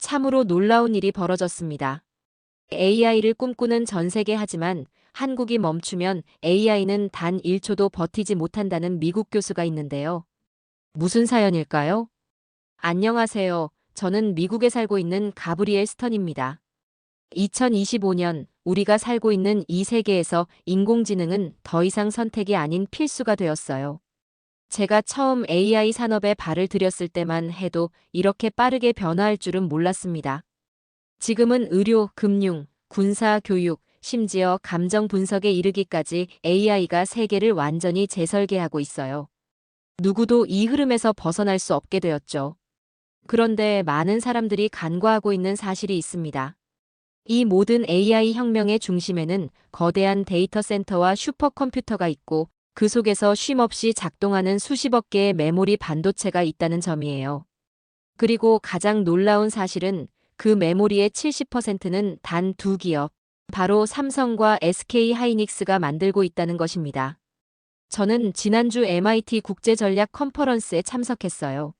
참으로 놀라운 일이 벌어졌습니다. AI를 꿈꾸는 전 세계 하지만 한국이 멈추면 AI는 단 1초도 버티지 못한다는 미국 교수가 있는데요. 무슨 사연일까요? 안녕하세요. 저는 미국에 살고 있는 가브리엘 스턴입니다. 2025년 우리가 살고 있는 이 세계에서 인공지능은 더 이상 선택이 아닌 필수가 되었어요. 제가 처음 AI 산업에 발을 들였을 때만 해도 이렇게 빠르게 변화할 줄은 몰랐습니다. 지금은 의료, 금융, 군사, 교육, 심지어 감정 분석에 이르기까지 AI가 세계를 완전히 재설계하고 있어요. 누구도 이 흐름에서 벗어날 수 없게 되었죠. 그런데 많은 사람들이 간과하고 있는 사실이 있습니다. 이 모든 AI 혁명의 중심에는 거대한 데이터 센터와 슈퍼컴퓨터가 있고 그 속에서 쉼없이 작동하는 수십억 개의 메모리 반도체가 있다는 점이에요. 그리고 가장 놀라운 사실은 그 메모리의 70%는 단 두 기업, 바로 삼성과 SK 하이닉스가 만들고 있다는 것입니다. 저는 지난주 MIT 국제전략 컨퍼런스에 참석했어요.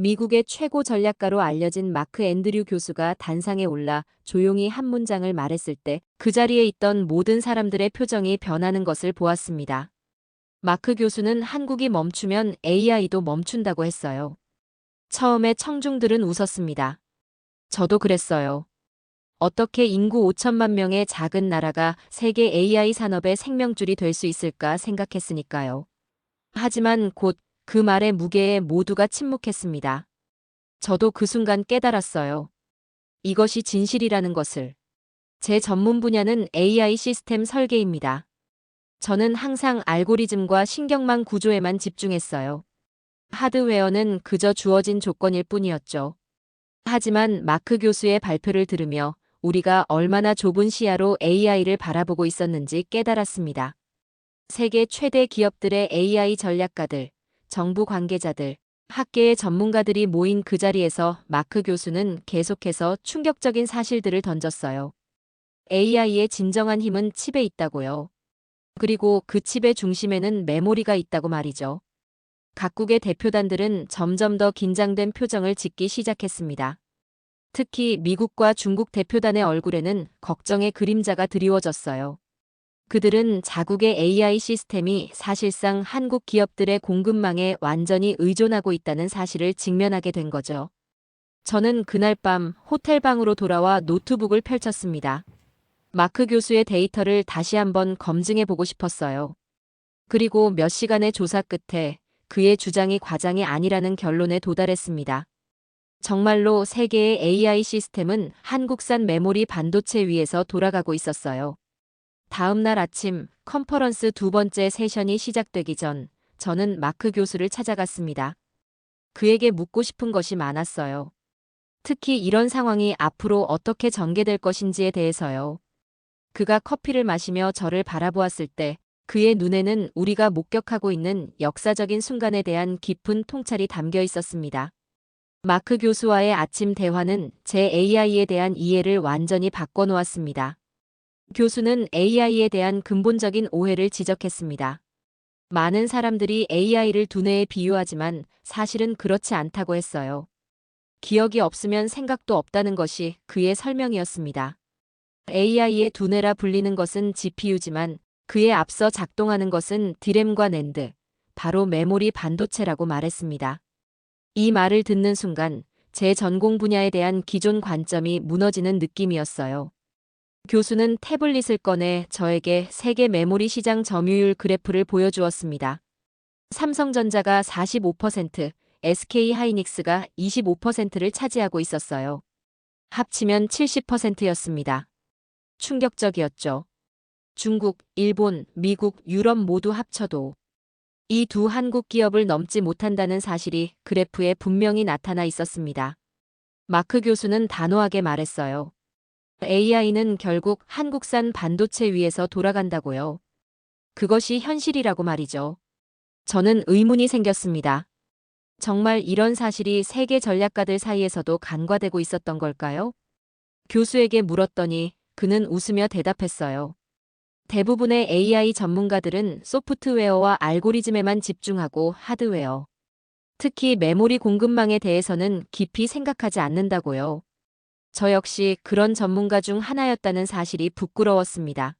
미국의 최고 전략가로 알려진 마크 앤드류 교수가 단상에 올라 조용히 한 문장을 말했을 때 그 자리에 있던 모든 사람들의 표정이 변하는 것을 보았습니다. 마크 교수는 한국이 멈추면 AI도 멈춘다고 했어요. 처음에 청중들은 웃었습니다. 저도 그랬어요. 어떻게 인구 5천만 명의 작은 나라가 세계 AI 산업의 생명줄이 될 수 있을까 생각했으니까요. 하지만 곧 그 말의 무게에 모두가 침묵했습니다. 저도 그 순간 깨달았어요. 이것이 진실이라는 것을. 제 전문 분야는 AI 시스템 설계입니다. 저는 항상 알고리즘과 신경망 구조에만 집중했어요. 하드웨어는 그저 주어진 조건일 뿐이었죠. 하지만 마크 교수의 발표를 들으며 우리가 얼마나 좁은 시야로 AI를 바라보고 있었는지 깨달았습니다. 세계 최대 기업들의 AI 전략가들, 정부 관계자들, 학계의 전문가들이 모인 그 자리에서 마크 교수는 계속해서 충격적인 사실들을 던졌어요. AI의 진정한 힘은 칩에 있다고요. 그리고 그 칩의 중심에는 메모리가 있다고 말이죠. 각국의 대표단들은 점점 더 긴장된 표정을 짓기 시작했습니다. 특히 미국과 중국 대표단의 얼굴에는 걱정의 그림자가 드리워졌어요. 그들은 자국의 AI 시스템이 사실상 한국 기업들의 공급망에 완전히 의존하고 있다는 사실을 직면하게 된 거죠. 저는 그날 밤 호텔방으로 돌아와 노트북을 펼쳤습니다. 마크 교수의 데이터를 다시 한번 검증해 보고 싶었어요. 그리고 몇 시간의 조사 끝에 그의 주장이 과장이 아니라는 결론에 도달했습니다. 정말로 세계의 AI 시스템은 한국산 메모리 반도체 위에서 돌아가고 있었어요. 다음 날 아침 컨퍼런스 두 번째 세션이 시작되기 전 저는 마크 교수를 찾아갔습니다. 그에게 묻고 싶은 것이 많았어요. 특히 이런 상황이 앞으로 어떻게 전개될 것인지에 대해서요. 그가 커피를 마시며 저를 바라보았을 때 그의 눈에는 우리가 목격하고 있는 역사적인 순간에 대한 깊은 통찰이 담겨 있었습니다. 마크 교수와의 아침 대화는 제 AI에 대한 이해를 완전히 바꿔놓았습니다. 교수는 AI에 대한 근본적인 오해를 지적했습니다. 많은 사람들이 AI를 두뇌에 비유하지만 사실은 그렇지 않다고 했어요. 기억이 없으면 생각도 없다는 것이 그의 설명이었습니다. AI의 두뇌라 불리는 것은 GPU지만 그에 앞서 작동하는 것은 디램과 낸드, 바로 메모리 반도체라고 말했습니다. 이 말을 듣는 순간 제 전공 분야에 대한 기존 관점이 무너지는 느낌이었어요. 교수는 태블릿을 꺼내 저에게 세계 메모리 시장 점유율 그래프를 보여주었습니다. 삼성전자가 45%, SK 하이닉스가 25%를 차지하고 있었어요. 합치면 70%였습니다. 충격적이었죠. 중국, 일본, 미국, 유럽 모두 합쳐도 이 두 한국 기업을 넘지 못한다는 사실이 그래프에 분명히 나타나 있었습니다. 마크 교수는 단호하게 말했어요. AI는 결국 한국산 반도체 위에서 돌아간다고요. 그것이 현실이라고 말이죠. 저는 의문이 생겼습니다. 정말 이런 사실이 세계 전략가들 사이에서도 간과되고 있었던 걸까요? 교수에게 물었더니 그는 웃으며 대답했어요. 대부분의 AI 전문가들은 소프트웨어와 알고리즘에만 집중하고 하드웨어, 특히 메모리 공급망에 대해서는 깊이 생각하지 않는다고요. 저 역시 그런 전문가 중 하나였다는 사실이 부끄러웠습니다.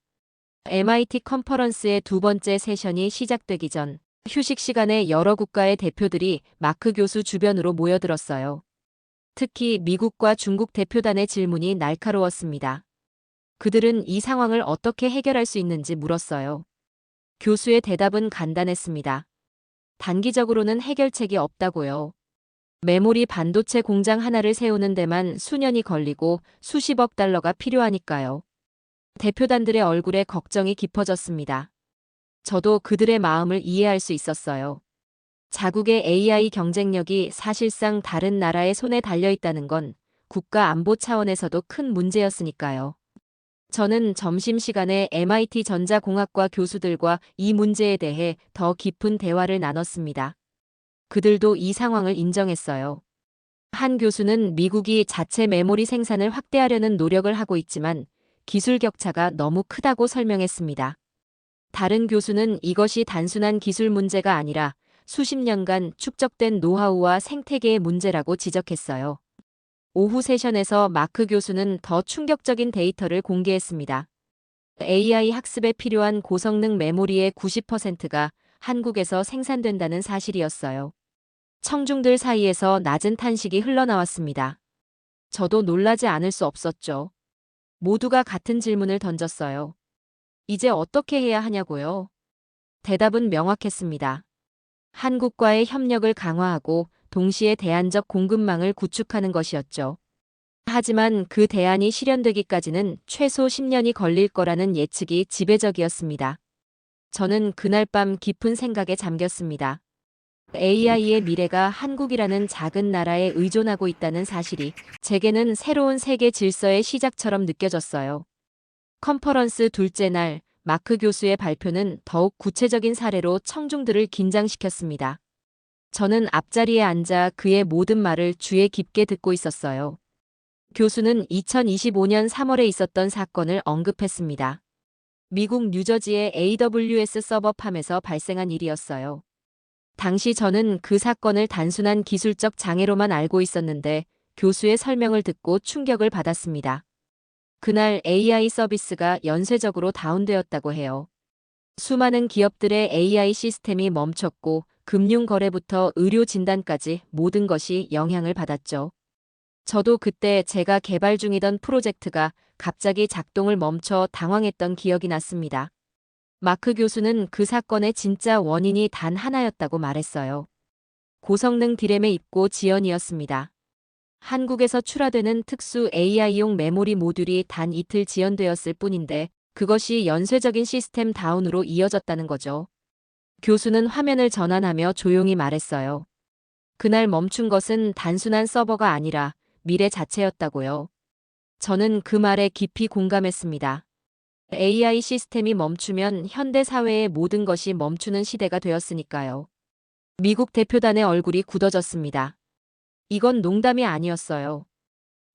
MIT 컨퍼런스의 두 번째 세션이 시작되기 전 휴식 시간에 여러 국가의 대표들이 마크 교수 주변으로 모여들었어요. 특히 미국과 중국 대표단의 질문이 날카로웠습니다. 그들은 이 상황을 어떻게 해결할 수 있는지 물었어요. 교수의 대답은 간단했습니다. 단기적으로는 해결책이 없다고요. 메모리 반도체 공장 하나를 세우는 데만 수년이 걸리고 수십억 달러가 필요하니까요. 대표단들의 얼굴에 걱정이 깊어졌습니다. 저도 그들의 마음을 이해할 수 있었어요. 자국의 AI 경쟁력이 사실상 다른 나라의 손에 달려 있다는 건 국가 안보 차원에서도 큰 문제였으니까요. 저는 점심시간에 MIT 전자공학과 교수들과 이 문제에 대해 더 깊은 대화를 나눴습니다. 그들도 이 상황을 인정했어요. 한 교수는 미국이 자체 메모리 생산을 확대하려는 노력을 하고 있지만 기술 격차가 너무 크다고 설명했습니다. 다른 교수는 이것이 단순한 기술 문제가 아니라 수십 년간 축적된 노하우와 생태계의 문제라고 지적했어요. 오후 세션에서 마크 교수는 더 충격적인 데이터를 공개했습니다. AI 학습에 필요한 고성능 메모리의 90%가 한국에서 생산된다는 사실이었어요. 청중들 사이에서 낮은 탄식이 흘러나왔습니다. 저도 놀라지 않을 수 없었죠. 모두가 같은 질문을 던졌어요. 이제 어떻게 해야 하냐고요? 대답은 명확했습니다. 한국과의 협력을 강화하고 동시에 대안적 공급망을 구축하는 것이었죠. 하지만 그 대안이 실현되기까지는 최소 10년이 걸릴 거라는 예측이 지배적이었습니다. 저는 그날 밤 깊은 생각에 잠겼습니다. AI의 미래가 한국이라는 작은 나라에 의존하고 있다는 사실이 제게는 새로운 세계 질서의 시작처럼 느껴졌어요. 컨퍼런스 둘째 날, 마크 교수의 발표는 더욱 구체적인 사례로 청중들을 긴장시켰습니다. 저는 앞자리에 앉아 그의 모든 말을 귀에 깊게 듣고 있었어요. 교수는 2025년 3월에 있었던 사건을 언급했습니다. 미국 뉴저지의 AWS 서버팜에서 발생한 일이었어요. 당시 저는 그 사건을 단순한 기술적 장애로만 알고 있었는데 교수의 설명을 듣고 충격을 받았습니다. 그날 AI 서비스가 연쇄적으로 다운되었다고 해요. 수많은 기업들의 AI 시스템이 멈췄고 금융 거래부터 의료 진단까지 모든 것이 영향을 받았죠. 저도 그때 제가 개발 중이던 프로젝트가 갑자기 작동을 멈춰 당황했던 기억이 났습니다. 마크 교수는 그 사건의 진짜 원인이 단 하나였다고 말했어요. 고성능 디램의 입고 지연이었습니다. 한국에서 출하되는 특수 AI용 메모리 모듈이 단 이틀 지연되었을 뿐인데 그것이 연쇄적인 시스템 다운으로 이어졌다는 거죠. 교수는 화면을 전환하며 조용히 말했어요. 그날 멈춘 것은 단순한 서버가 아니라 미래 자체였다고요. 저는 그 말에 깊이 공감했습니다. AI 시스템이 멈추면 현대 사회의 모든 것이 멈추는 시대가 되었으니까요. 미국 대표단의 얼굴이 굳어졌습니다. 이건 농담이 아니었어요.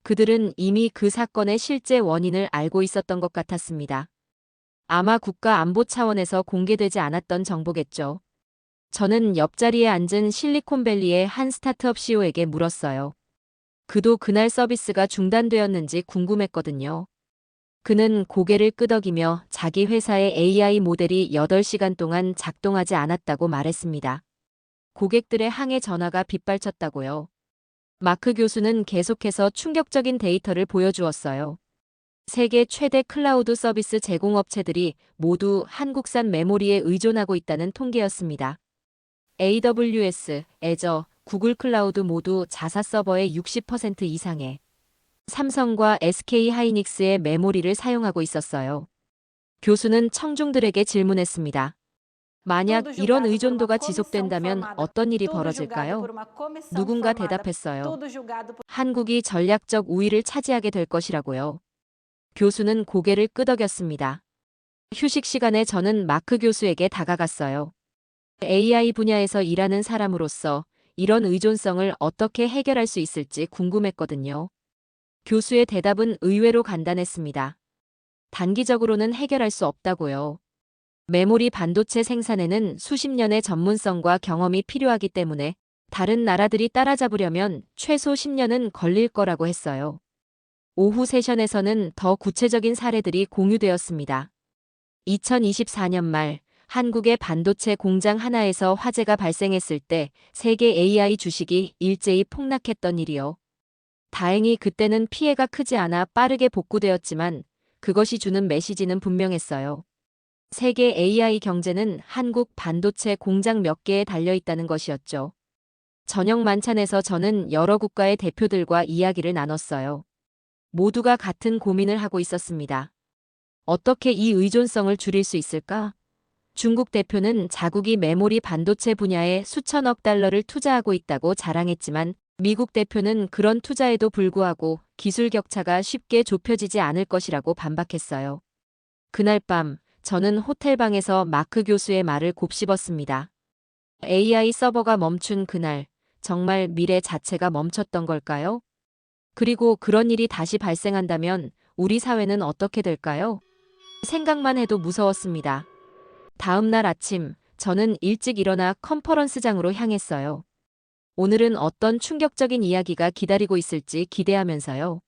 그들은 이미 그 사건의 실제 원인을 알고 있었던 것 같았습니다. 아마 국가 안보 차원에서 공개되지 않았던 정보겠죠. 저는 옆자리에 앉은 실리콘밸리의 한 스타트업 CEO에게 물었어요. 그도 그날 서비스가 중단되었는지 궁금했거든요. 그는 고개를 끄덕이며 자기 회사의 AI 모델이 8시간 동안 작동하지 않았다고 말했습니다. 고객들의 항해 전화가 빗발쳤다고요. 마크 교수는 계속해서 충격적인 데이터를 보여주었어요. 세계 최대 클라우드 서비스 제공업체들이 모두 한국산 메모리에 의존하고 있다는 통계였습니다. AWS, 애저, 구글 클라우드 모두 자사 서버의 60% 이상의 삼성과 SK 하이닉스의 메모리를 사용하고 있었어요. 교수는 청중들에게 질문했습니다. 만약 이런 의존도가 지속된다면 어떤 일이 벌어질까요? 누군가 대답했어요. 한국이 전략적 우위를 차지하게 될 것이라고요. 교수는 고개를 끄덕였습니다. 휴식 시간에 저는 마크 교수에게 다가갔어요. AI 분야에서 일하는 사람으로서 이런 의존성을 어떻게 해결할 수 있을지 궁금했거든요. 교수의 대답은 의외로 간단했습니다. 단기적으로는 해결할 수 없다고요. 메모리 반도체 생산에는 수십 년의 전문성과 경험이 필요하기 때문에 다른 나라들이 따라잡으려면 최소 10년은 걸릴 거라고 했어요. 오후 세션에서는 더 구체적인 사례들이 공유되었습니다. 2024년 말 한국의 반도체 공장 하나에서 화재가 발생했을 때 세계 AI 주식이 일제히 폭락했던 일이요. 다행히 그때는 피해가 크지 않아 빠르게 복구되었지만 그것이 주는 메시지는 분명했어요. 세계 AI 경제는 한국 반도체 공장 몇 개에 달려 있다는 것이었죠. 저녁 만찬에서 저는 여러 국가의 대표들과 이야기를 나눴어요. 모두가 같은 고민을 하고 있었습니다. 어떻게 이 의존성을 줄일 수 있을까? 중국 대표는 자국이 메모리 반도체 분야에 수천억 달러를 투자하고 있다고 자랑했지만 미국 대표는 그런 투자에도 불구하고 기술 격차가 쉽게 좁혀지지 않을 것이라고 반박했어요. 그날 밤 저는 호텔방에서 마크 교수의 말을 곱씹었습니다. AI 서버가 멈춘 그날 정말 미래 자체가 멈췄던 걸까요? 그리고 그런 일이 다시 발생한다면 우리 사회는 어떻게 될까요? 생각만 해도 무서웠습니다. 다음 날 아침, 저는 일찍 일어나 컨퍼런스장으로 향했어요. 오늘은 어떤 충격적인 이야기가 기다리고 있을지 기대하면서요.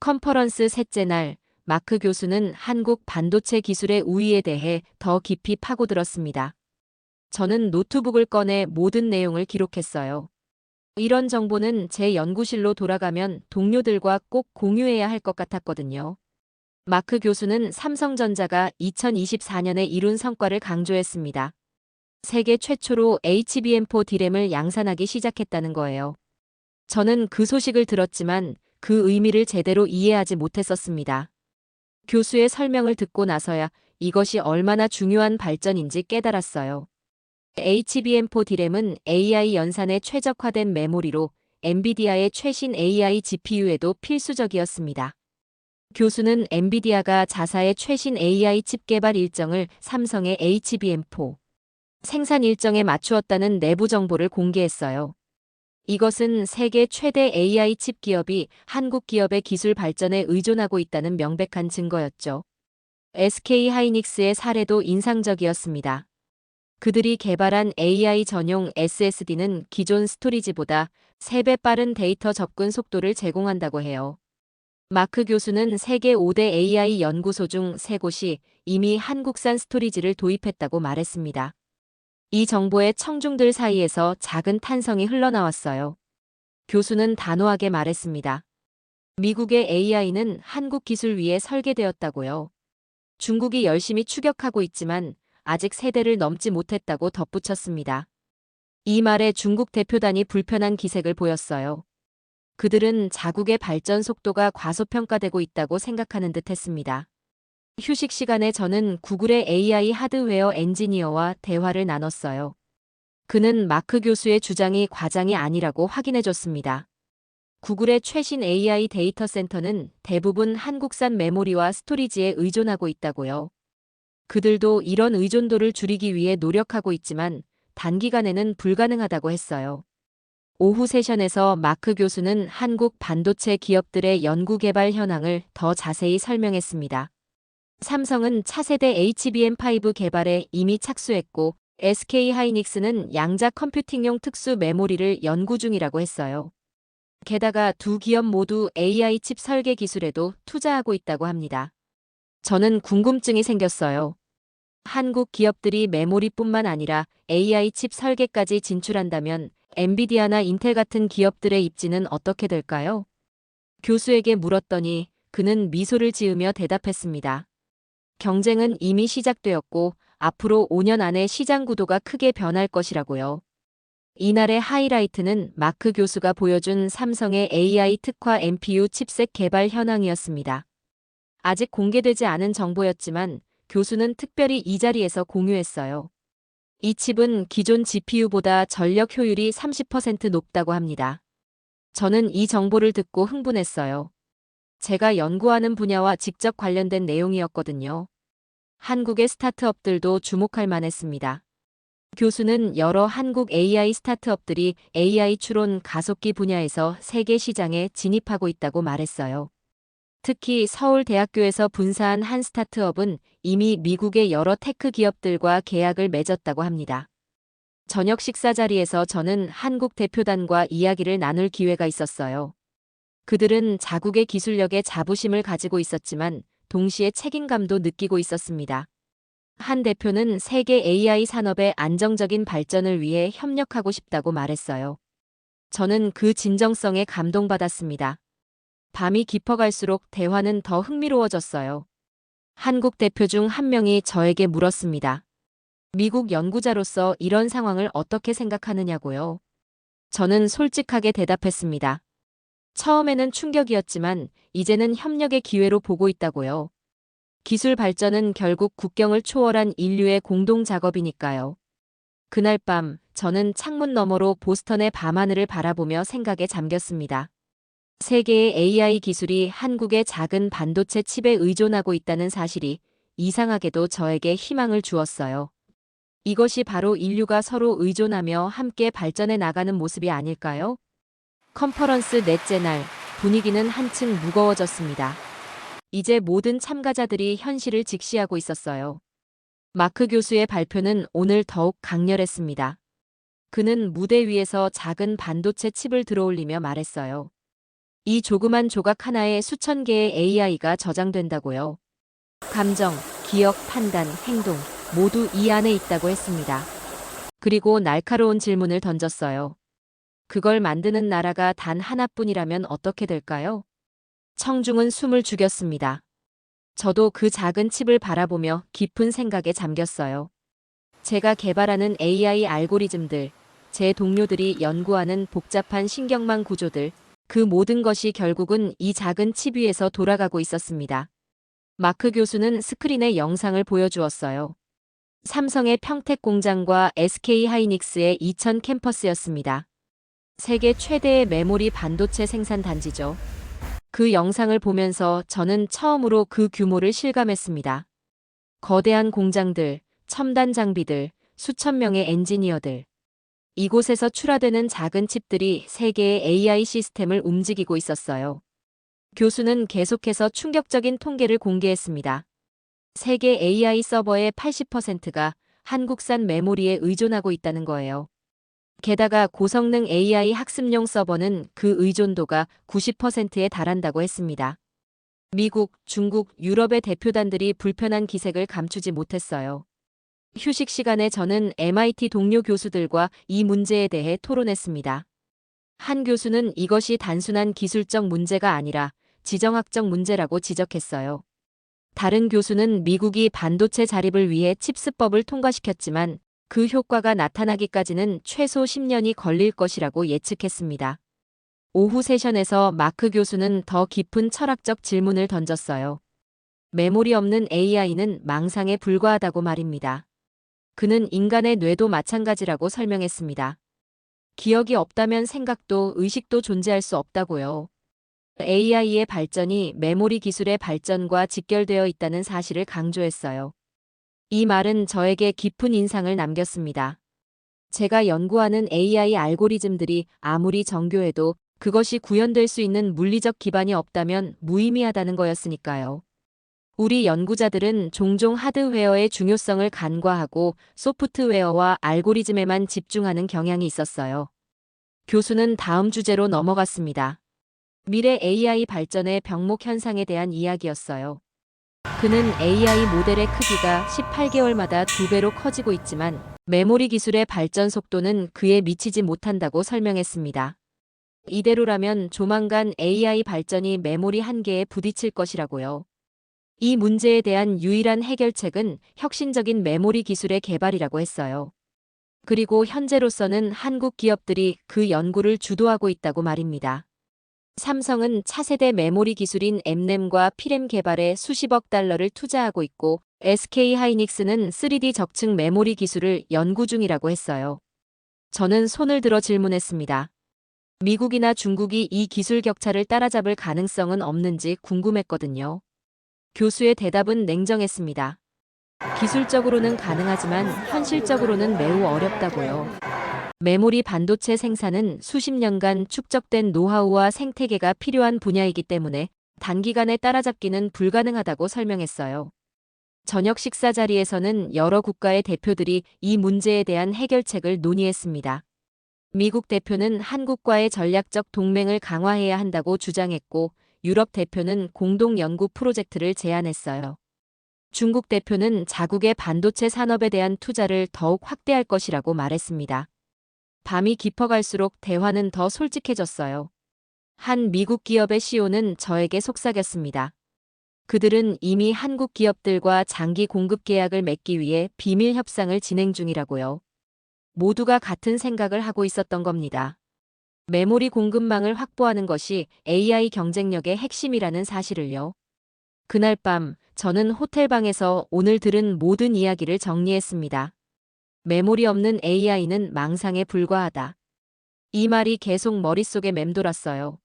컨퍼런스 셋째 날, 마크 교수는 한국 반도체 기술의 우위에 대해 더 깊이 파고들었습니다. 저는 노트북을 꺼내 모든 내용을 기록했어요. 이런 정보는 제 연구실로 돌아가면 동료들과 꼭 공유해야 할 것 같았거든요. 마크 교수는 삼성전자가 2024년에 이룬 성과를 강조했습니다. 세계 최초로 HBM4 디램을 양산하기 시작했다는 거예요. 저는 그 소식을 들었지만 그 의미를 제대로 이해하지 못했었습니다. 교수의 설명을 듣고 나서야 이것이 얼마나 중요한 발전인지 깨달았어요. HBM4 디램은 AI 연산에 최적화된 메모리로 엔비디아의 최신 AI GPU에도 필수적이었습니다. 교수는 엔비디아가 자사의 최신 AI 칩 개발 일정을 삼성의 HBM4 생산 일정에 맞추었다는 내부 정보를 공개했어요. 이것은 세계 최대 AI 칩 기업이 한국 기업의 기술 발전에 의존하고 있다는 명백한 증거였죠. SK 하이닉스의 사례도 인상적이었습니다. 그들이 개발한 AI 전용 SSD는 기존 스토리지보다 3배 빠른 데이터 접근 속도를 제공한다고 해요. 마크 교수는 세계 5대 AI 연구소 중 3곳이 이미 한국산 스토리지를 도입했다고 말했습니다. 이 정보의 청중들 사이에서 작은 탄성이 흘러나왔어요. 교수는 단호하게 말했습니다. 미국의 AI는 한국 기술 위에 설계되었다고요. 중국이 열심히 추격하고 있지만 아직 세대를 넘지 못했다고 덧붙였습니다. 이 말에 중국 대표단이 불편한 기색을 보였어요. 그들은 자국의 발전 속도가 과소평가되고 있다고 생각하는 듯 했습니다. 휴식 시간에 저는 구글의 AI 하드웨어 엔지니어와 대화를 나눴어요. 그는 마크 교수의 주장이 과장이 아니라고 확인해줬습니다. 구글의 최신 AI 데이터 센터는 대부분 한국산 메모리와 스토리지에 의존하고 있다고요. 그들도 이런 의존도를 줄이기 위해 노력하고 있지만 단기간에는 불가능하다고 했어요. 오후 세션에서 마크 교수는 한국 반도체 기업들의 연구개발 현황을 더 자세히 설명했습니다. 삼성은 차세대 HBM5 개발에 이미 착수했고 SK 하이닉스는 양자 컴퓨팅용 특수 메모리를 연구 중이라고 했어요. 게다가 두 기업 모두 AI 칩 설계 기술에도 투자하고 있다고 합니다. 저는 궁금증이 생겼어요. 한국 기업들이 메모리뿐만 아니라 AI 칩 설계까지 진출한다면 엔비디아나 인텔 같은 기업들의 입지는 어떻게 될까요? 교수에게 물었더니 그는 미소를 지으며 대답했습니다. 경쟁은 이미 시작되었고 앞으로 5년 안에 시장 구도가 크게 변할 것이라고요. 이날의 하이라이트는 마크 교수가 보여준 삼성의 AI 특화 NPU 칩셋 개발 현황이었습니다. 아직 공개되지 않은 정보였지만 교수는 특별히 이 자리에서 공유했어요. 이 칩은 기존 GPU보다 전력 효율이 30% 높다고 합니다. 저는 이 정보를 듣고 흥분했어요. 제가 연구하는 분야와 직접 관련된 내용이었거든요. 한국의 스타트업들도 주목할 만했습니다. 교수는 여러 한국 AI 스타트업들이 AI 추론 가속기 분야에서 세계 시장에 진입하고 있다고 말했어요. 특히 서울대학교에서 분사한 한 스타트업은 이미 미국의 여러 테크 기업들과 계약을 맺었다고 합니다. 저녁 식사 자리에서 저는 한국 대표단과 이야기를 나눌 기회가 있었어요. 그들은 자국의 기술력에 자부심을 가지고 있었지만 동시에 책임감도 느끼고 있었습니다. 한 대표는 세계 AI 산업의 안정적인 발전을 위해 협력하고 싶다고 말했어요. 저는 그 진정성에 감동받았습니다. 밤이 깊어갈수록 대화는 더 흥미로워졌어요. 한국 대표 중 한 명이 저에게 물었습니다. 미국 연구자로서 이런 상황을 어떻게 생각하느냐고요. 저는 솔직하게 대답했습니다. 처음에는 충격이었지만 이제는 협력의 기회로 보고 있다고요. 기술 발전은 결국 국경을 초월한 인류의 공동 작업이니까요. 그날 밤 저는 창문 너머로 보스턴의 밤하늘을 바라보며 생각에 잠겼습니다. 세계의 AI 기술이 한국의 작은 반도체 칩에 의존하고 있다는 사실이 이상하게도 저에게 희망을 주었어요. 이것이 바로 인류가 서로 의존하며 함께 발전해 나가는 모습이 아닐까요? 컨퍼런스 넷째 날, 분위기는 한층 무거워졌습니다. 이제 모든 참가자들이 현실을 직시하고 있었어요. 마크 교수의 발표는 오늘 더욱 강렬했습니다. 그는 무대 위에서 작은 반도체 칩을 들어올리며 말했어요. 이 조그만 조각 하나에 수천 개의 AI가 저장된다고요. 감정, 기억, 판단, 행동 모두 이 안에 있다고 했습니다. 그리고 날카로운 질문을 던졌어요. 그걸 만드는 나라가 단 하나뿐이라면 어떻게 될까요? 청중은 숨을 죽였습니다. 저도 그 작은 칩을 바라보며 깊은 생각에 잠겼어요. 제가 개발하는 AI 알고리즘들, 제 동료들이 연구하는 복잡한 신경망 구조들, 그 모든 것이 결국은 이 작은 칩 위에서 돌아가고 있었습니다. 마크 교수는 스크린에 영상을 보여주었어요. 삼성의 평택 공장과 SK 하이닉스의 이천 캠퍼스였습니다. 세계 최대의 메모리 반도체 생산 단지죠. 그 영상을 보면서 저는 처음으로 그 규모를 실감했습니다. 거대한 공장들, 첨단 장비들, 수천 명의 엔지니어들. 이곳에서 출하되는 작은 칩들이 세계의 AI 시스템을 움직이고 있었어요. 교수는 계속해서 충격적인 통계를 공개했습니다. 세계 AI 서버의 80%가 한국산 메모리에 의존하고 있다는 거예요. 게다가 고성능 AI 학습용 서버는 그 의존도가 90%에 달한다고 했습니다. 미국, 중국, 유럽의 대표단들이 불편한 기색을 감추지 못했어요. 휴식 시간에 저는 MIT 동료 교수들과 이 문제에 대해 토론했습니다. 한 교수는 이것이 단순한 기술적 문제가 아니라 지정학적 문제라고 지적했어요. 다른 교수는 미국이 반도체 자립을 위해 칩스법을 통과시켰지만 그 효과가 나타나기까지는 최소 10년이 걸릴 것이라고 예측했습니다. 오후 세션에서 마크 교수는 더 깊은 철학적 질문을 던졌어요. 메모리 없는 AI는 망상에 불과하다고 말입니다. 그는 인간의 뇌도 마찬가지라고 설명했습니다. 기억이 없다면 생각도 의식도 존재할 수 없다고요. AI의 발전이 메모리 기술의 발전과 직결되어 있다는 사실을 강조했어요. 이 말은 저에게 깊은 인상을 남겼습니다. 제가 연구하는 AI 알고리즘들이 아무리 정교해도 그것이 구현될 수 있는 물리적 기반이 없다면 무의미하다는 거였으니까요. 우리 연구자들은 종종 하드웨어의 중요성을 간과하고 소프트웨어와 알고리즘에만 집중하는 경향이 있었어요. 교수는 다음 주제로 넘어갔습니다. 미래 AI 발전의 병목 현상에 대한 이야기였어요. 그는 AI 모델의 크기가 18개월마다 2배로 커지고 있지만 메모리 기술의 발전 속도는 그에 미치지 못한다고 설명했습니다. 이대로라면 조만간 AI 발전이 메모리 한계에 부딪힐 것이라고요. 이 문제에 대한 유일한 해결책은 혁신적인 메모리 기술의 개발이라고 했어요. 그리고 현재로서는 한국 기업들이 그 연구를 주도하고 있다고 말입니다. 삼성은 차세대 메모리 기술인 M램과 P램 개발에 수십억 달러를 투자하고 있고 SK 하이닉스는 3D 적층 메모리 기술을 연구 중이라고 했어요. 저는 손을 들어 질문했습니다. 미국이나 중국이 이 기술 격차를 따라잡을 가능성은 없는지 궁금했거든요. 교수의 대답은 냉정했습니다. 기술적으로는 가능하지만 현실적으로는 매우 어렵다고요. 메모리 반도체 생산은 수십 년간 축적된 노하우와 생태계가 필요한 분야이기 때문에 단기간에 따라잡기는 불가능하다고 설명했어요. 저녁 식사 자리에서는 여러 국가의 대표들이 이 문제에 대한 해결책을 논의했습니다. 미국 대표는 한국과의 전략적 동맹을 강화해야 한다고 주장했고, 유럽 대표는 공동 연구 프로젝트를 제안했어요. 중국 대표는 자국의 반도체 산업에 대한 투자를 더욱 확대할 것이라고 말했습니다. 밤이 깊어갈수록 대화는 더 솔직해졌어요. 한 미국 기업의 CEO는 저에게 속삭였습니다. 그들은 이미 한국 기업들과 장기 공급 계약을 맺기 위해 비밀 협상을 진행 중이라고요. 모두가 같은 생각을 하고 있었던 겁니다. 메모리 공급망을 확보하는 것이 AI 경쟁력의 핵심이라는 사실을요. 그날 밤, 저는 호텔방에서 오늘 들은 모든 이야기를 정리했습니다. 메모리 없는 AI는 망상에 불과하다. 이 말이 계속 머릿속에 맴돌았어요.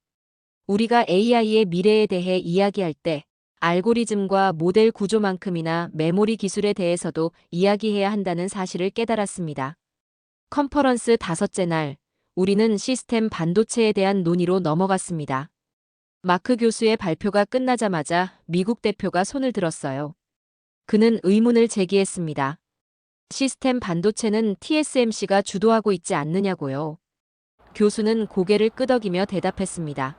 우리가 AI의 미래에 대해 이야기할 때 알고리즘과 모델 구조만큼이나 메모리 기술에 대해서도 이야기해야 한다는 사실을 깨달았습니다. 컨퍼런스 5째 날, 우리는 시스템 반도체에 대한 논의로 넘어갔습니다. 마크 교수의 발표가 끝나자마자 미국 대표가 손을 들었어요. 그는 의문을 제기했습니다. 시스템 반도체는 TSMC가 주도하고 있지 않느냐고요. 교수는 고개를 끄덕이며 대답했습니다.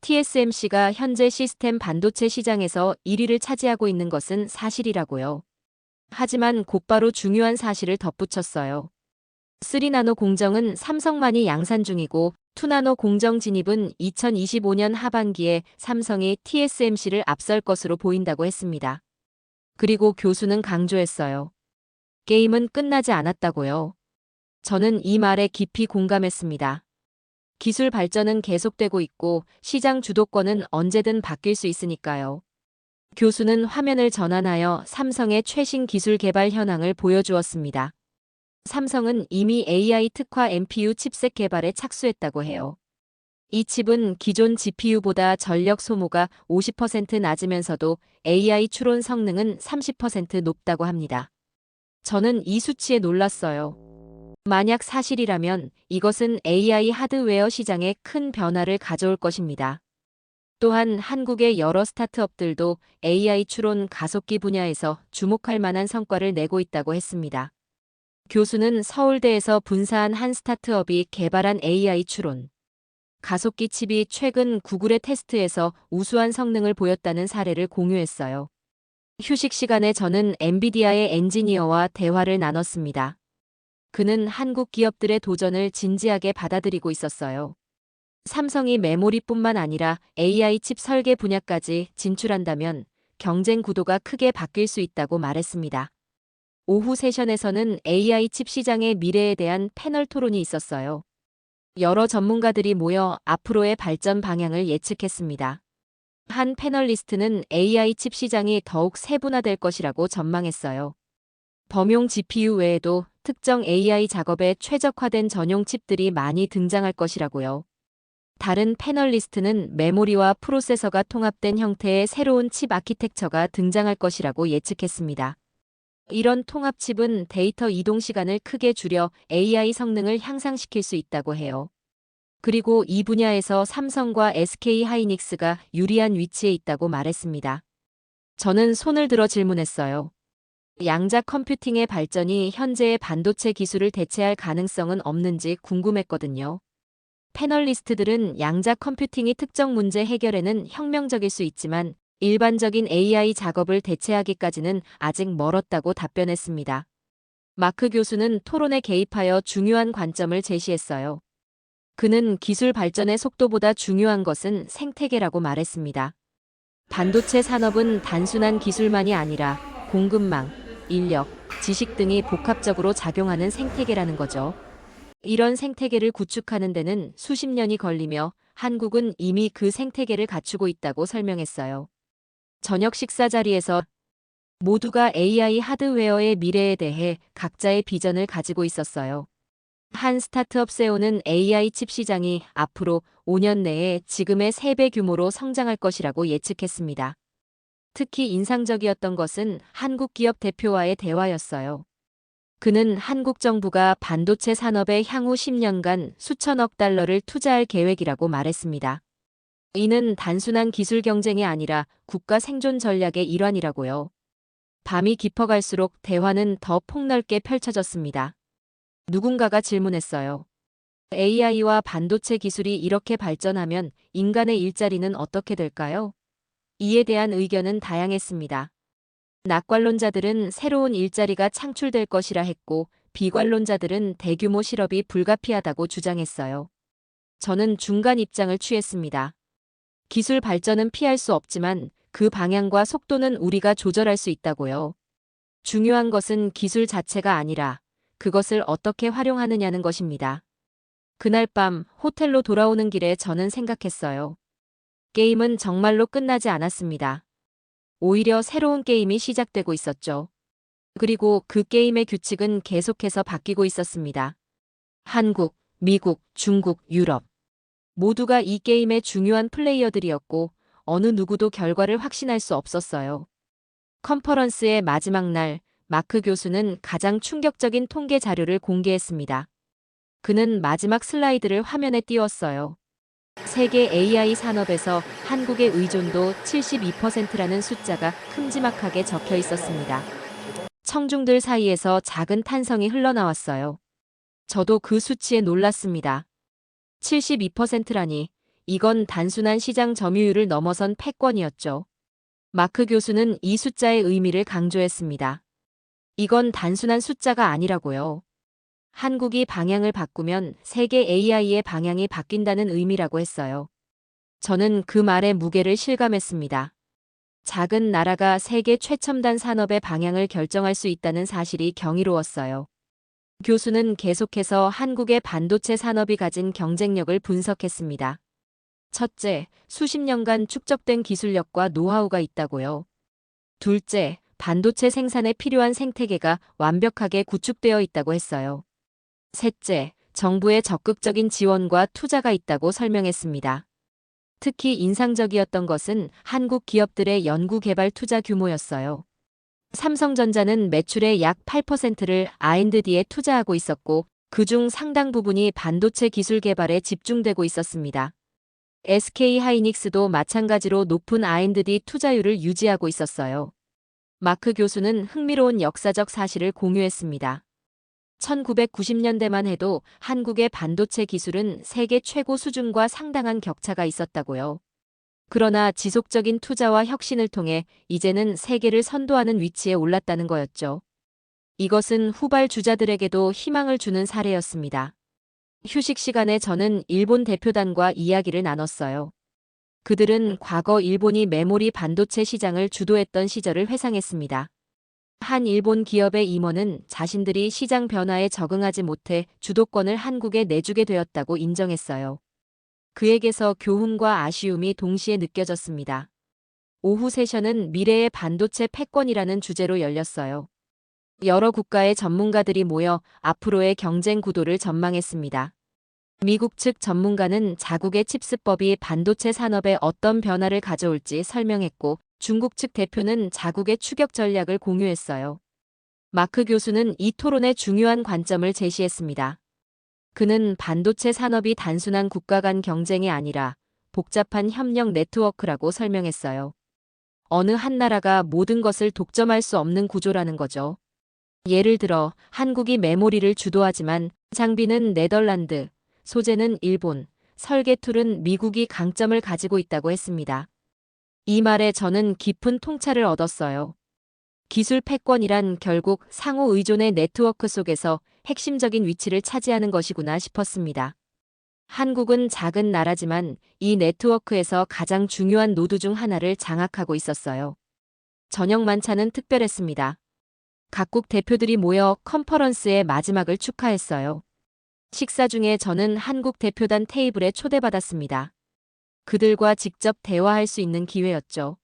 TSMC가 현재 시스템 반도체 시장에서 1위를 차지하고 있는 것은 사실이라고요. 하지만 곧바로 중요한 사실을 덧붙였어요. 3나노 공정은 삼성만이 양산 중이고 2나노 공정 진입은 2025년 하반기에 삼성이 TSMC를 앞설 것으로 보인다고 했습니다. 그리고 교수는 강조했어요. 게임은 끝나지 않았다고요. 저는 이 말에 깊이 공감했습니다. 기술 발전은 계속되고 있고 시장 주도권은 언제든 바뀔 수 있으니까요. 교수는 화면을 전환하여 삼성의 최신 기술 개발 현황을 보여주었습니다. 삼성은 이미 AI 특화 NPU 칩셋 개발에 착수했다고 해요. 이 칩은 기존 GPU보다 전력 소모가 50% 낮으면서도 AI 추론 성능은 30% 높다고 합니다. 저는 이 수치에 놀랐어요. 만약 사실이라면 이것은 AI 하드웨어 시장에 큰 변화를 가져올 것입니다. 또한 한국의 여러 스타트업들도 AI 추론 가속기 분야에서 주목할 만한 성과를 내고 있다고 했습니다. 교수는 서울대에서 분사한 한 스타트업이 개발한 AI 추론 가속기 칩이 최근 구글의 테스트에서 우수한 성능을 보였다는 사례를 공유했어요. 휴식 시간에 저는 엔비디아의 엔지니어와 대화를 나눴습니다. 그는 한국 기업들의 도전을 진지하게 받아들이고 있었어요. 삼성이 메모리뿐만 아니라 AI 칩 설계 분야까지 진출한다면 경쟁 구도가 크게 바뀔 수 있다고 말했습니다. 오후 세션에서는 AI 칩 시장의 미래에 대한 패널 토론이 있었어요. 여러 전문가들이 모여 앞으로의 발전 방향을 예측했습니다. 한 패널리스트는 AI 칩 시장이 더욱 세분화될 것이라고 전망했어요. 범용 GPU 외에도 특정 AI 작업에 최적화된 전용 칩들이 많이 등장할 것이라고요. 다른 패널리스트는 메모리와 프로세서가 통합된 형태의 새로운 칩 아키텍처가 등장할 것이라고 예측했습니다. 이런 통합칩은 데이터 이동 시간을 크게 줄여 AI 성능을 향상시킬 수 있다고 해요. 그리고 이 분야에서 삼성과 SK 하이닉스가 유리한 위치에 있다고 말했습니다. 저는 손을 들어 질문했어요. 양자 컴퓨팅의 발전이 현재의 반도체 기술을 대체할 가능성은 없는지 궁금했거든요. 패널리스트들은 양자 컴퓨팅이 특정 문제 해결에는 혁명적일 수 있지만 일반적인 AI 작업을 대체하기까지는 아직 멀었다고 답변했습니다. 마크 교수는 토론에 개입하여 중요한 관점을 제시했어요. 그는 기술 발전의 속도보다 중요한 것은 생태계라고 말했습니다. 반도체 산업은 단순한 기술만이 아니라 공급망, 인력, 지식 등이 복합적으로 작용하는 생태계라는 거죠. 이런 생태계를 구축하는 데는 수십 년이 걸리며 한국은 이미 그 생태계를 갖추고 있다고 설명했어요. 저녁 식사 자리에서 모두가 AI 하드웨어의 미래에 대해 각자의 비전을 가지고 있었어요. 한 스타트업 CEO는 AI 칩 시장이 앞으로 5년 내에 지금의 3배 규모로 성장할 것이라고 예측했습니다. 특히 인상적이었던 것은 한국 기업 대표와의 대화였어요. 그는 한국 정부가 반도체 산업에 향후 10년간 수천억 달러를 투자할 계획이라고 말했습니다. 이는 단순한 기술 경쟁이 아니라 국가 생존 전략의 일환이라고요. 밤이 깊어갈수록 대화는 더 폭넓게 펼쳐졌습니다. 누군가가 질문했어요. AI와 반도체 기술이 이렇게 발전하면 인간의 일자리는 어떻게 될까요? 이에 대한 의견은 다양했습니다. 낙관론자들은 새로운 일자리가 창출될 것이라 했고, 비관론자들은 대규모 실업이 불가피하다고 주장했어요. 저는 중간 입장을 취했습니다. 기술 발전은 피할 수 없지만 그 방향과 속도는 우리가 조절할 수 있다고요. 중요한 것은 기술 자체가 아니라 그것을 어떻게 활용하느냐는 것입니다. 그날 밤 호텔로 돌아오는 길에 저는 생각했어요. 게임은 정말로 끝나지 않았습니다. 오히려 새로운 게임이 시작되고 있었죠. 그리고 그 게임의 규칙은 계속해서 바뀌고 있었습니다. 한국, 미국, 중국, 유럽. 모두가 이 게임의 중요한 플레이어들이었고 어느 누구도 결과를 확신할 수 없었어요. 컨퍼런스의 마지막 날, 마크 교수는 가장 충격적인 통계 자료를 공개했습니다. 그는 마지막 슬라이드를 화면에 띄웠어요. 세계 AI 산업에서 한국의 의존도 72%라는 숫자가 큼지막하게 적혀 있었습니다. 청중들 사이에서 작은 탄성이 흘러나왔어요. 저도 그 수치에 놀랐습니다. 72%라니, 이건 단순한 시장 점유율을 넘어선 패권이었죠. 마크 교수는 이 숫자의 의미를 강조했습니다. 이건 단순한 숫자가 아니라고요. 한국이 방향을 바꾸면 세계 AI의 방향이 바뀐다는 의미라고 했어요. 저는 그 말의 무게를 실감했습니다. 작은 나라가 세계 최첨단 산업의 방향을 결정할 수 있다는 사실이 경이로웠어요. 교수는 계속해서 한국의 반도체 산업이 가진 경쟁력을 분석했습니다. 첫째, 수십 년간 축적된 기술력과 노하우가 있다고요. 둘째, 반도체 생산에 필요한 생태계가 완벽하게 구축되어 있다고 했어요. 셋째, 정부의 적극적인 지원과 투자가 있다고 설명했습니다. 특히 인상적이었던 것은 한국 기업들의 연구개발 투자 규모였어요. 삼성전자는 매출의 약 8%를 R&D에 투자하고 있었고, 그중 상당 부분이 반도체 기술 개발에 집중되고 있었습니다. SK하이닉스도 마찬가지로 높은 R&D 투자율을 유지하고 있었어요. 마크 교수는 흥미로운 역사적 사실을 공유했습니다. 1990년대만 해도 한국의 반도체 기술은 세계 최고 수준과 상당한 격차가 있었다고요. 그러나 지속적인 투자와 혁신을 통해 이제는 세계를 선도하는 위치에 올랐다는 거였죠. 이것은 후발 주자들에게도 희망을 주는 사례였습니다. 휴식 시간에 저는 일본 대표단과 이야기를 나눴어요. 그들은 과거 일본이 메모리 반도체 시장을 주도했던 시절을 회상했습니다. 한 일본 기업의 임원은 자신들이 시장 변화에 적응하지 못해 주도권을 한국에 내주게 되었다고 인정했어요. 그에게서 교훈과 아쉬움이 동시에 느껴졌습니다. 오후 세션은 미래의 반도체 패권이라는 주제로 열렸어요. 여러 국가의 전문가들이 모여 앞으로의 경쟁 구도를 전망했습니다. 미국 측 전문가는 자국의 칩스법이 반도체 산업에 어떤 변화를 가져올지 설명했고, 중국 측 대표는 자국의 추격 전략을 공유했어요. 마크 교수는 이 토론의 중요한 관점을 제시했습니다. 그는 반도체 산업이 단순한 국가 간 경쟁이 아니라 복잡한 협력 네트워크라고 설명했어요. 어느 한 나라가 모든 것을 독점할 수 없는 구조라는 거죠. 예를 들어 한국이 메모리를 주도하지만 장비는 네덜란드, 소재는 일본, 설계 툴은 미국이 강점을 가지고 있다고 했습니다. 이 말에 저는 깊은 통찰을 얻었어요. 기술 패권이란 결국 상호 의존의 네트워크 속에서 핵심적인 위치를 차지하는 것이구나 싶었습니다. 한국은 작은 나라지만 이 네트워크에서 가장 중요한 노드 중 하나를 장악하고 있었어요. 저녁 만찬은 특별했습니다. 각국 대표들이 모여 컨퍼런스의 마지막을 축하했어요. 식사 중에 저는 한국 대표단 테이블에 초대받았습니다. 그들과 직접 대화할 수 있는 기회였죠.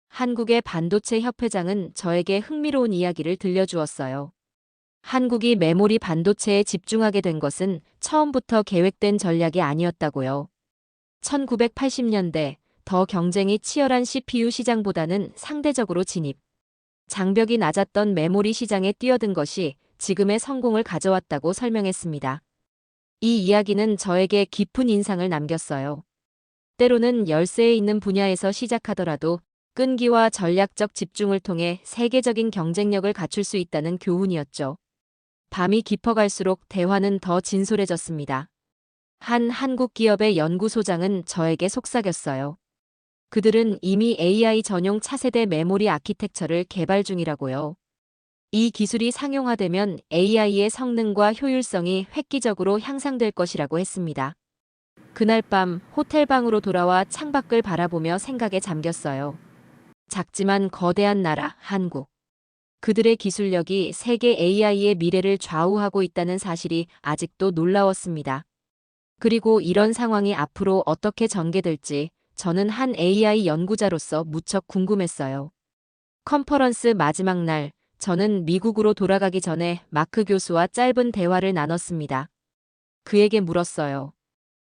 한국의 반도체 협회장은 저에게 흥미로운 이야기를 들려주었어요. 한국이 메모리 반도체에 집중하게 된 것은 처음부터 계획된 전략이 아니었다고요. 1980년대 더 경쟁이 치열한 CPU 시장보다는 상대적으로 진입, 장벽이 낮았던 메모리 시장에 뛰어든 것이 지금의 성공을 가져왔다고 설명했습니다. 이 이야기는 저에게 깊은 인상을 남겼어요. 때로는 열세에 있는 분야에서 시작하더라도 끈기와 전략적 집중을 통해 세계적인 경쟁력을 갖출 수 있다는 교훈이었죠. 밤이 깊어갈수록 대화는 더 진솔해졌습니다. 한 한국 기업의 연구소장은 저에게 속삭였어요. 그들은 이미 AI 전용 차세대 메모리 아키텍처를 개발 중이라고요. 이 기술이 상용화되면 AI의 성능과 효율성이 획기적으로 향상될 것이라고 했습니다. 그날 밤 호텔 방으로 돌아와 창밖을 바라보며 생각에 잠겼어요. 작지만 거대한 나라, 한국. 그들의 기술력이 세계 AI의 미래를 좌우하고 있다는 사실이 아직도 놀라웠습니다. 그리고 이런 상황이 앞으로 어떻게 전개될지 저는 한 AI 연구자로서 무척 궁금했어요. 컨퍼런스 마지막 날, 저는 미국으로 돌아가기 전에 마크 교수와 짧은 대화를 나눴습니다. 그에게 물었어요.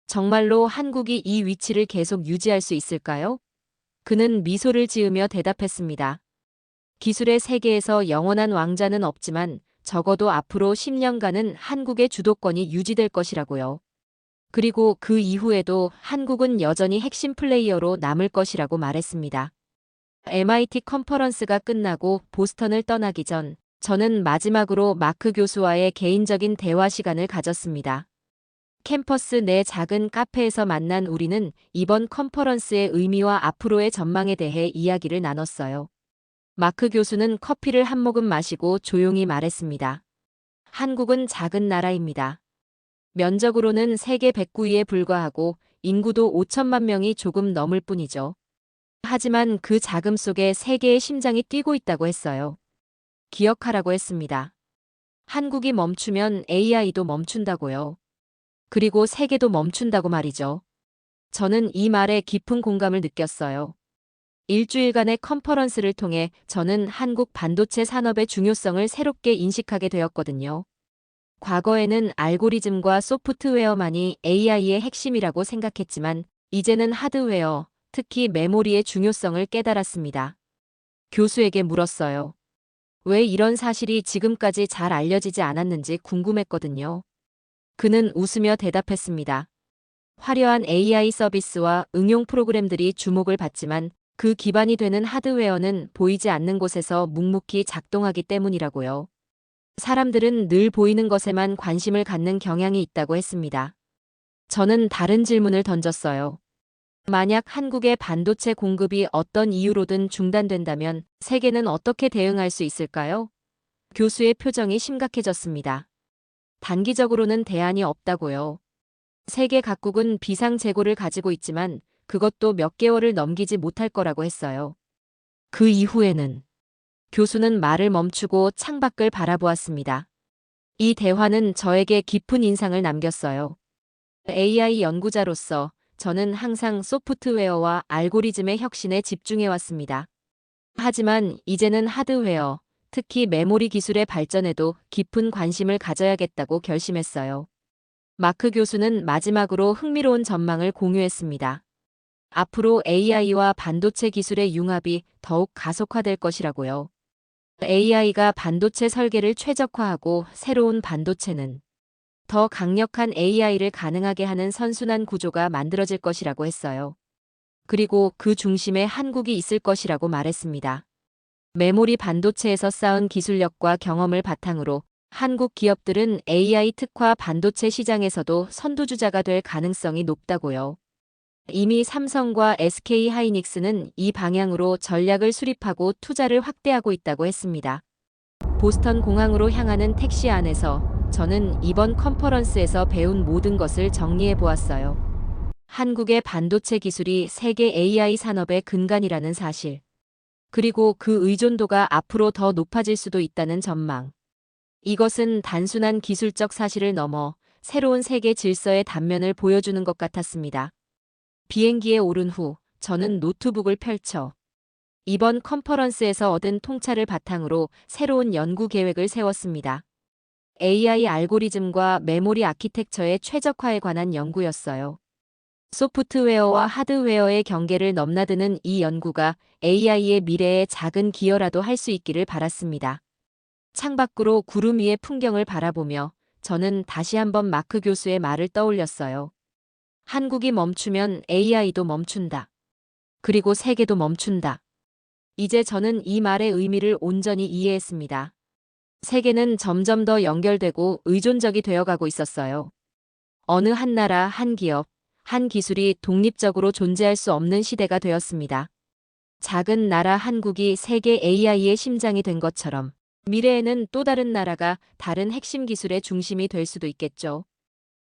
정말로 한국이 이 위치를 계속 유지할 수 있을까요? 그는 미소를 지으며 대답했습니다. 기술의 세계에서 영원한 왕자는 없지만 적어도 앞으로 10년간은 한국의 주도권이 유지될 것이라고요. 그리고 그 이후에도 한국은 여전히 핵심 플레이어로 남을 것이라고 말했습니다. MIT 컨퍼런스가 끝나고 보스턴을 떠나기 전 저는 마지막으로 마크 교수와의 개인적인 대화 시간을 가졌습니다. 캠퍼스 내 작은 카페에서 만난 우리는 이번 컨퍼런스의 의미와 앞으로의 전망에 대해 이야기를 나눴어요. 마크 교수는 커피를 한 모금 마시고 조용히 말했습니다. 한국은 작은 나라입니다. 면적으로는 세계 109위에 불과하고 인구도 5천만 명이 조금 넘을 뿐이죠. 하지만 그 자금 속에 세계의 심장이 뛰고 있다고 했어요. 기억하라고 했습니다. 한국이 멈추면 AI도 멈춘다고요. 그리고 세계도 멈춘다고 말이죠. 저는 이 말에 깊은 공감을 느꼈어요. 일주일간의 컨퍼런스를 통해 저는 한국 반도체 산업의 중요성을 새롭게 인식하게 되었거든요. 과거에는 알고리즘과 소프트웨어만이 AI의 핵심이라고 생각했지만 이제는 하드웨어, 특히 메모리의 중요성을 깨달았습니다. 교수에게 물었어요. 왜 이런 사실이 지금까지 잘 알려지지 않았는지 궁금했거든요. 그는 웃으며 대답했습니다. 화려한 AI 서비스와 응용 프로그램들이 주목을 받지만 그 기반이 되는 하드웨어는 보이지 않는 곳에서 묵묵히 작동하기 때문이라고요. 사람들은 늘 보이는 것에만 관심을 갖는 경향이 있다고 했습니다. 저는 다른 질문을 던졌어요. 만약 한국의 반도체 공급이 어떤 이유로든 중단된다면 세계는 어떻게 대응할 수 있을까요? 교수의 표정이 심각해졌습니다. 단기적으로는 대안이 없다고요. 세계 각국은 비상재고를 가지고 있지만 그것도 몇 개월을 넘기지 못할 거라고 했어요. 그 이후에는 교수는 말을 멈추고 창밖을 바라보았습니다. 이 대화는 저에게 깊은 인상을 남겼어요. AI 연구자로서 저는 항상 소프트웨어와 알고리즘의 혁신에 집중해왔습니다. 하지만 이제는 하드웨어, 특히 메모리 기술의 발전에도 깊은 관심을 가져야겠다고 결심했어요. 마크 교수는 마지막으로 흥미로운 전망을 공유했습니다. 앞으로 AI와 반도체 기술의 융합이 더욱 가속화될 것이라고요. AI가 반도체 설계를 최적화하고 새로운 반도체는 더 강력한 AI를 가능하게 하는 선순환 구조가 만들어질 것이라고 했어요. 그리고 그 중심에 한국이 있을 것이라고 말했습니다. 메모리 반도체에서 쌓은 기술력과 경험을 바탕으로 한국 기업들은 AI 특화 반도체 시장에서도 선두주자가 될 가능성이 높다고요. 이미 삼성과 SK 하이닉스는 이 방향으로 전략을 수립하고 투자를 확대하고 있다고 했습니다. 보스턴 공항으로 향하는 택시 안에서 저는 이번 컨퍼런스에서 배운 모든 것을 정리해 보았어요. 한국의 반도체 기술이 세계 AI 산업의 근간이라는 사실. 그리고 그 의존도가 앞으로 더 높아질 수도 있다는 전망. 이것은 단순한 기술적 사실을 넘어 새로운 세계 질서의 단면을 보여주는 것 같았습니다. 비행기에 오른 후 저는 노트북을 펼쳐 이번 컨퍼런스에서 얻은 통찰을 바탕으로 새로운 연구 계획을 세웠습니다. AI 알고리즘과 메모리 아키텍처의 최적화에 관한 연구였어요. 소프트웨어와 하드웨어의 경계를 넘나드는 이 연구가 AI의 미래에 작은 기여라도 할 수 있기를 바랐습니다. 창밖으로 구름 위의 풍경을 바라보며 저는 다시 한번 마크 교수의 말을 떠올렸어요. 한국이 멈추면 AI도 멈춘다. 그리고 세계도 멈춘다. 이제 저는 이 말의 의미를 온전히 이해했습니다. 세계는 점점 더 연결되고 의존적이 되어가고 있었어요. 어느 한 나라, 한 기업, 한 기술이 독립적으로 존재할 수 없는 시대가 되었습니다. 작은 나라 한국이 세계 AI의 심장이 된 것처럼 미래에는 또 다른 나라가 다른 핵심 기술의 중심이 될 수도 있겠죠.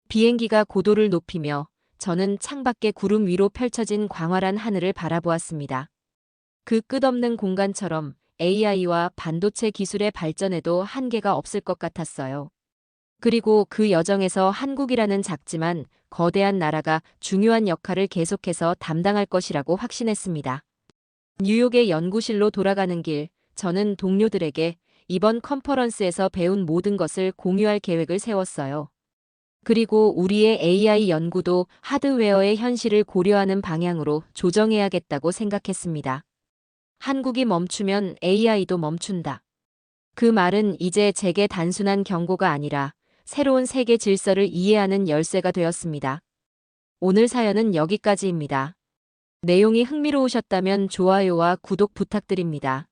비행기가 고도를 높이며 저는 창밖에 구름 위로 펼쳐진 광활한 하늘을 바라보았습니다. 그 끝없는 공간처럼 AI와 반도체 기술의 발전에도 한계가 없을 것 같았어요. 그리고 그 여정에서 한국이라는 작지만 거대한 나라가 중요한 역할을 계속해서 담당할 것이라고 확신했습니다. 뉴욕의 연구실로 돌아가는 길, 저는 동료들에게 이번 컨퍼런스에서 배운 모든 것을 공유할 계획을 세웠어요. 그리고 우리의 AI 연구도 하드웨어의 현실을 고려하는 방향으로 조정해야겠다고 생각했습니다. 한국이 멈추면 AI도 멈춘다. 그 말은 이제 제게 단순한 경고가 아니라 새로운 세계 질서를 이해하는 열쇠가 되었습니다. 오늘 사연은 여기까지입니다. 내용이 흥미로우셨다면 좋아요와 구독 부탁드립니다.